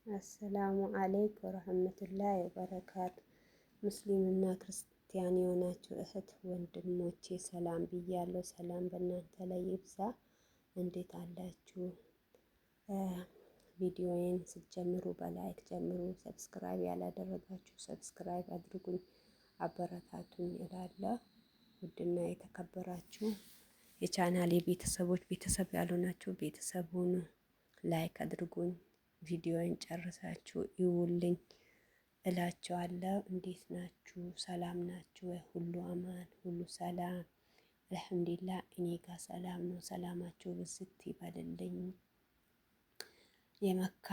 አሰላሙ አለይኩም ወረህመቱላሂ ወበረካቱ። ሙስሊምና ክርስቲያን የሆናችሁ እህት ወንድሞቼ ሰላም ብያለሁ። ሰላም በእናንተ ላይ ይብዛ። እንዴት አላችሁ? ቪዲዮዬን ስትጀምሩ በላይክ ጀምሩ። ሰብስክራይብ ያላደረጋችሁ ሰብስክራይብ አድርጉኝ፣ አበረታቱኝ እላለሁ። ውድና የተከበራችሁ የቻናሌ ቤተሰቦች ቤተሰብ ያልሆናችሁ ቤተሰብ ሁኑ። ላይክ አድርጉኝ። ቪዲዮውን ጨርሳችሁ ይውልኝ እላችኋለሁ። እንዴት ናችሁ? ሰላም ናችሁ ወይ? ሁሉ አማን፣ ሁሉ ሰላም አልሐምዱሊላህ። እኔ ጋር ሰላም ነው። ሰላማችሁ ብዝት ይበልልኝ። የመካ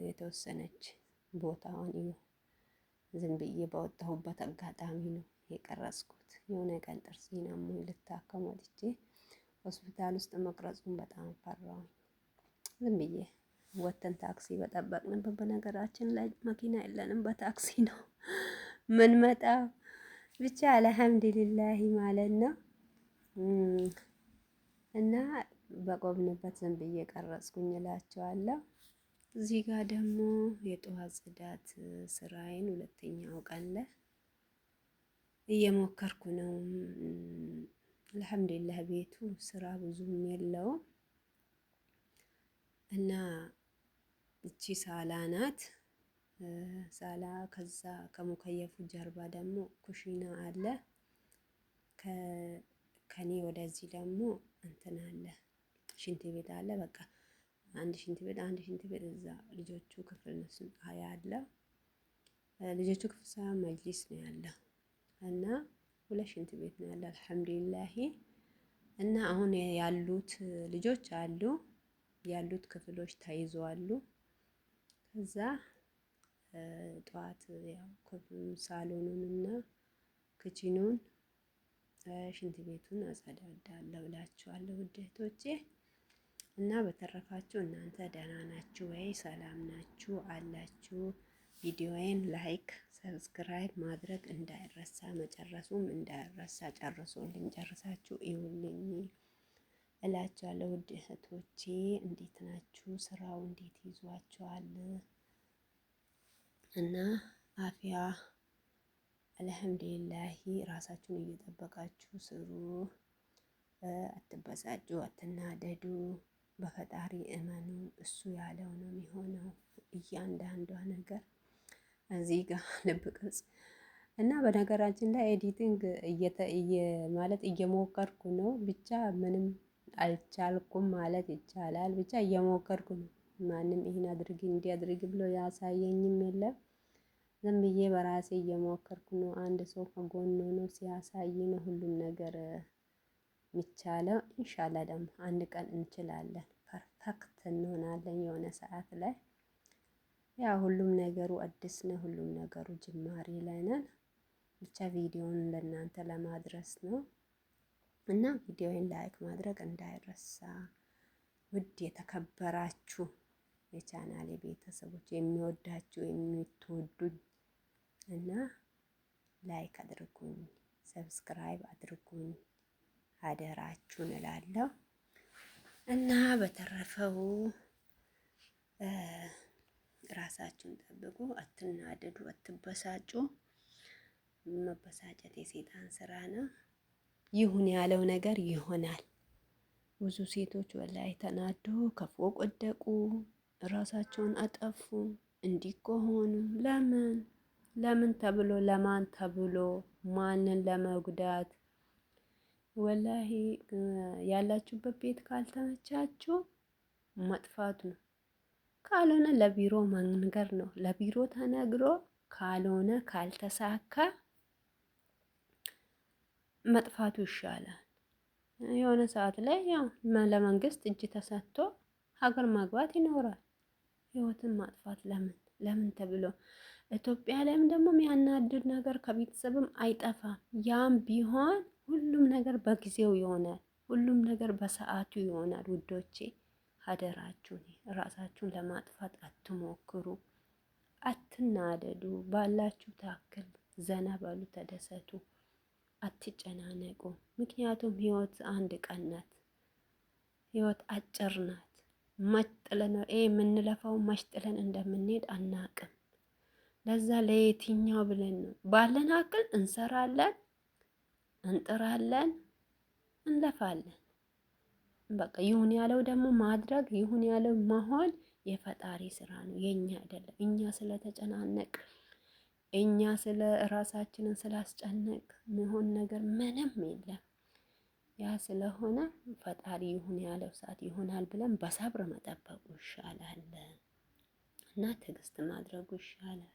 የተወሰነች ቦታውን እዩ። ዝም ብዬ በወጣሁበት አጋጣሚ ነው የቀረጽኩት። የሆነ ቀን ጥርሴን አሞኝ ልታከም ወጥቼ ሆስፒታል ውስጥ መቅረጹን በጣም ፈራሁኝ። ዝም ብዬ ወተን ታክሲ በጠበቅንበት፣ በነገራችን ላይ መኪና የለንም፣ በታክሲ ነው ምን መጣ ብቻ አልሐምዱሊላህ ማለት ነው። እና በቆምንበት ዝም ብዬ ቀረጽኩኝ እላቸዋለሁ። እዚህ ጋር ደግሞ የጠዋት ጽዳት ስራዬን ሁለተኛው ቀን ላይ እየሞከርኩ ነው። አልሐምዱሊላህ ቤቱ ስራ ብዙም የለውም እና እቺ ሳላ ናት። ሳላ ከዛ ከሙከየፉ ጀርባ ደግሞ ኩሽና አለ። ከኔ ወደዚህ ደግሞ እንትን አለ፣ ሽንት ቤት አለ። በቃ አንድ ሽንት ቤት እዛ ልጆቹ ክፍል ነው ያለው። ልጆቹ ክፍል ሳይሆን መጅሊስ ነው ያለው እና ሁለት ሽንት ቤት ነው ያለው። አልሐምዱሊላህ። እና አሁን ያሉት ልጆች አሉ፣ ያሉት ክፍሎች ተይዘዋሉ። ከዛ ጠዋት ያው ሳሎኑን እና ክችኑን ሽንት ቤቱን አጸዳዳለሁ እላችኋለሁ ውድ እህቶቼ። እና በተረፋችሁ እናንተ ደህና ናችሁ ወይ? ሰላም ናችሁ አላችሁ? ቪዲዮዬን ላይክ ሰብስክራይብ ማድረግ እንዳይረሳ፣ መጨረሱም እንዳይረሳ። ጨርሶልኝ ጨርሳችሁ ይውልኝ እላችኋለሁ ውድ እህቶቼ። እንዴት ናችሁ? ስራው እንዴት ይዟችኋል? እና አፍያ አልሐምዱሊላህ። ራሳችሁን እየጠበቃችሁ ስሩ። አትበሳጩ፣ አትናደዱ። በፈጣሪ እመኑ። እሱ ያለው ነው የሚሆነው እያንዳንዷ ነገር። እዚህ ጋር ልብ ቅርጽ እና በነገራችን ላይ ኤዲቲንግ ማለት እየሞከርኩ ነው። ብቻ ምንም አልቻልኩም ማለት ይቻላል። ብቻ እየሞከርኩ ነው። ማንም ይሄን አድርጊ እንዲህ አድርጊ ብሎ ያሳየኝም የለም። ዝም ብዬ በራሴ እየሞከርኩ ነው። አንድ ሰው ከጎን ሆኖ ሲያሳይ ነው ሁሉም ነገር የሚቻለው። ኢንሻአላህ ደግሞ አንድ ቀን እንችላለን፣ ፐርፌክት እንሆናለን የሆነ ሰዓት ላይ። ያው ሁሉም ነገሩ አዲስ ነው፣ ሁሉም ነገሩ ጅማሬ ላይ ነን። ብቻ ቪዲዮውን ለእናንተ ለማድረስ ነው እና ቪዲዮውን ላይክ ማድረግ እንዳይረሳ። ውድ የተከበራችሁ የቻናሌ ቤተሰቦች፣ የሚወዳችሁ የምትወዱኝ እና ላይክ አድርጉኝ፣ ሰብስክራይብ አድርጉኝ አደራችሁን እላለሁ። እና በተረፈው ራሳችሁን ጠብቁ፣ አትናደዱ፣ አትበሳጩ። መበሳጨት የሴጣን ስራ ነው። ይሁን ያለው ነገር ይሆናል። ብዙ ሴቶች ወላይ ተናዶ ከፎቅ ወደቁ፣ ራሳቸውን አጠፉ። እንዲህ ከሆኑ ለምን ተብሎ ለማን ተብሎ ማንን ለመጉዳት? ወላሂ ያላችሁበት ቤት ካልተመቻችሁ መጥፋት ነው። ካልሆነ ለቢሮ መንገር ነው። ለቢሮ ተነግሮ ካልሆነ ካልተሳካ መጥፋቱ ይሻላል። የሆነ ሰዓት ላይ ያው ለመንግስት እጅ ተሰጥቶ ሀገር ማግባት ይኖራል። ህይወትን ማጥፋት ለምን ተብሎ ኢትዮጵያ ላይም ደግሞ የሚያናድድ ነገር ከቤተሰብም አይጠፋም። ያም ቢሆን ሁሉም ነገር በጊዜው ይሆናል። ሁሉም ነገር በሰዓቱ ይሆናል። ውዶቼ አደራችሁን ራሳችሁን ለማጥፋት አትሞክሩ። አትናደዱ። ባላችሁ ታክል ዘና በሉ፣ ተደሰቱ፣ አትጨናነቁ። ምክንያቱም ህይወት አንድ ቀን ናት። ህይወት አጭር ናት። መጥለን የምንለፋው መሽጥለን እንደምንሄድ አናቅም። ለዛ ለየትኛው ብለን ነው ባለን አቅል እንሰራለን፣ እንጥራለን፣ እንለፋለን። በቃ ይሁን ያለው ደግሞ ማድረግ ይሁን ያለው መሆን የፈጣሪ ስራ ነው፣ የኛ አይደለም። እኛ ስለተጨናነቅ እኛ ስለ ራሳችንን ስላስጨነቅ የሚሆን ነገር ምንም የለም። ያ ስለሆነ ፈጣሪ ይሁን ያለው ሰዓት ይሆናል ብለን በሰብር መጠበቁ ይሻላል እና ትዕግስት ማድረጉ ይሻላል።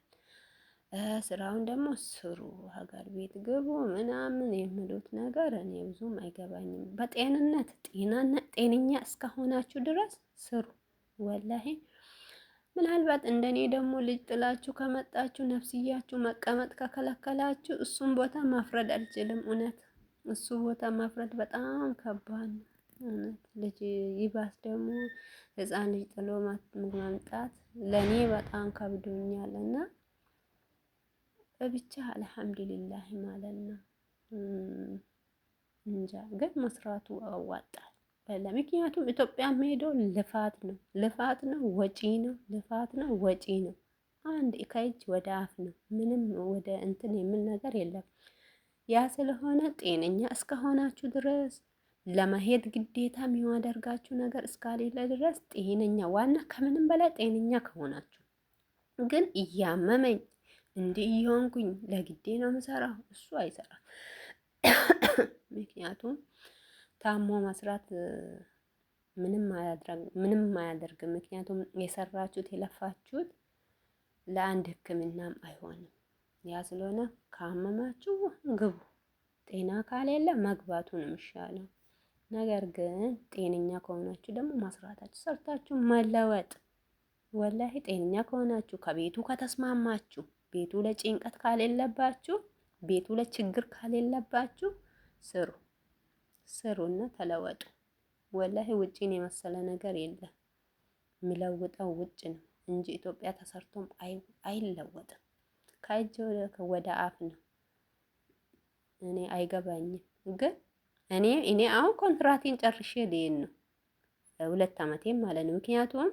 ስራውን ደግሞ ስሩ፣ ሀገር ቤት ግቡ ምናምን የሚሉት ነገር እኔ ብዙም አይገባኝም። በጤንነት ጤነኛ እስከሆናችሁ ድረስ ስሩ። ወላሂ ምናልባት እንደኔ ደግሞ ልጅ ጥላችሁ ከመጣችሁ ነፍስያችሁ መቀመጥ ከከለከላችሁ እሱን ቦታ ማፍረድ አልችልም። እውነት እሱ ቦታ ማፍረድ በጣም ከባድ ነው። እውነት ልጅ ይባስ ደግሞ ህፃን ልጅ ጥሎ ማምጣት ለኔ በጣም ከብዶኛል እና ብቻ አልሐምዱሊላህ ማለት ነው። እንጃ ግን መስራቱ አዋጣል። ምክንያቱም ኢትዮጵያ ሄዶ ልፋት ነው፣ ልፋት ነው፣ ወጪ ነው፣ ልፋት ነው፣ ወጪ ነው። አንድ ከእጅ ወደ አፍ ነው። ምንም ወደ እንትን የሚል ነገር የለም። ያ ስለሆነ ጤነኛ እስከሆናችሁ ድረስ ለመሄድ ግዴታ የሚያደርጋችሁ ነገር እስካሌለ ድረስ ጤነኛ ዋና ከምንም በላይ ጤነኛ ከሆናችሁ ግን እያመመኝ እንዲህ እየሆንኩኝ ለግዴ ነው የምሰራው፣ እሱ አይሰራም። ምክንያቱም ታሞ መስራት ምንም አያደርግም። ምክንያቱም የሰራችሁት የለፋችሁት ለአንድ ሕክምናም አይሆንም። ያ ስለሆነ ካመማችሁ ግቡ፣ ጤና ካሌለ መግባቱ ነው የሚሻለው። ነገር ግን ጤነኛ ከሆናችሁ ደግሞ መስራታችሁ ሰርታችሁ መለወጥ። ወላሂ ጤነኛ ከሆናችሁ ከቤቱ ከተስማማችሁ፣ ቤቱ ለጭንቀት ካሌለባችሁ፣ ቤቱ ለችግር ካሌለባችሁ ስሩ፣ ስሩና ተለወጡ። ወላሂ ውጪን የመሰለ ነገር የለም። የሚለውጠው ውጭ ነው እንጂ ኢትዮጵያ ተሰርቶም አይለወጥም። ከእጅ ወደ አፍ ነው። እኔ አይገባኝም። ግን እኔ አሁን ኮንትራቴን ጨርሼ ልሄድ ነው 2 ዓመቴም ማለት ነው። ምክንያቱም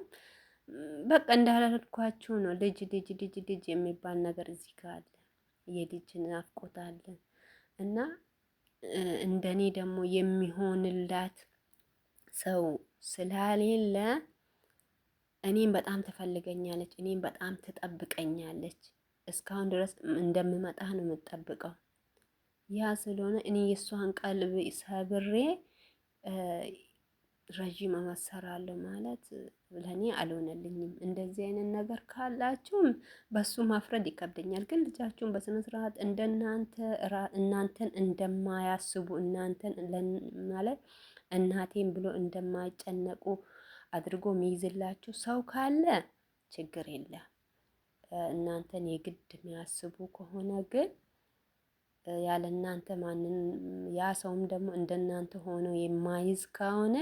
በቃ እንዳላልኳችሁ ነው። ልጅ የሚባል ነገር እዚህ ጋር አለ። የልጅ ናፍቆት አለ እና እንደኔ ደግሞ የሚሆንላት ሰው ስላሌለ እኔም በጣም ትፈልገኛለች፣ እኔም በጣም ትጠብቀኛለች። እስካሁን ድረስ እንደምመጣ ነው የምጠብቀው። ያ ስለሆነ እኔ የእሷን ቀልብ ሰብሬ ረዥም አመት እሰራለሁ ማለት ለእኔ አልሆነልኝም። እንደዚህ አይነት ነገር ካላችሁም በሱ ማፍረድ ይከብደኛል። ግን ልጃችሁን በስነ ስርዓት እናንተን እንደማያስቡ እናንተን ማለት እናቴን ብሎ እንደማይጨነቁ አድርጎ የሚይዝላችሁ ሰው ካለ ችግር የለም። እናንተን የግድ የሚያስቡ ከሆነ ግን ያለ እናንተ ማንን ያ ሰውም ደግሞ እንደናንተ ሆኖ የማይዝ ከሆነ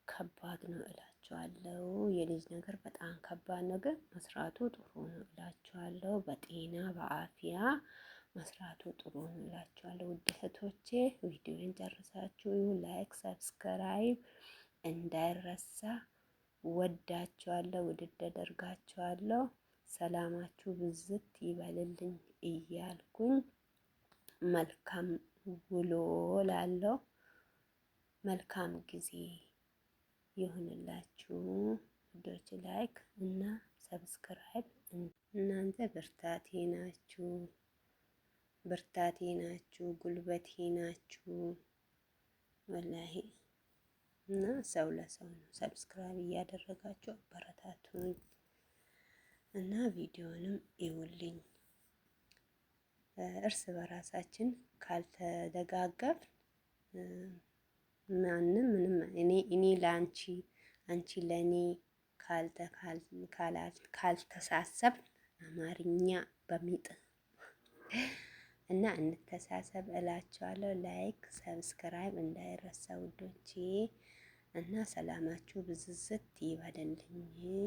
ከባድ ነው እላችኋለሁ። የልጅ ነገር በጣም ከባድ ነገር፣ መስራቱ ጥሩ ነው እላችኋለሁ። በጤና በአፊያ መስራቱ ጥሩ ነው እላችኋለሁ። ውድ እህቶቼ ቪዲዮን ጨርሳችሁ ላይክ፣ ሰብስክራይብ እንዳይረሳ። ወዳችኋለሁ፣ ውድድ አደርጋችኋለሁ። ሰላማችሁ ብዝት ይበልልኝ እያልኩኝ መልካም ውሎ ላለው መልካም ጊዜ ይሁንላችሁ ውዶች። ላይክ እና ሰብስክራይብ እናንተ ብርታቴ ናችሁ፣ ጉልበቴ ናችሁ ወላሂ። እና ሰው ለሰው ነው። ሰብስክራይብ እያደረጋችሁ አበረታቱኝ እና ቪዲዮንም ይውልኝ። እርስ በራሳችን ካልተደጋገፍ ማንም ምንም እኔ ለአንቺ አንቺ ለእኔ ካልተሳሰብ አማርኛ በሚጥ እና እንተሳሰብ እላችኋለሁ። ላይክ ሰብስክራይብ እንዳይረሳ ውዶቼ እና ሰላማችሁ ብዝዝት ይበልልኝ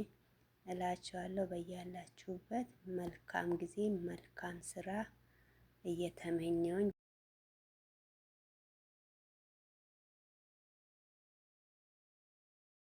እላችኋለሁ። በያላችሁበት መልካም ጊዜ መልካም ስራ እየተመኘውኝ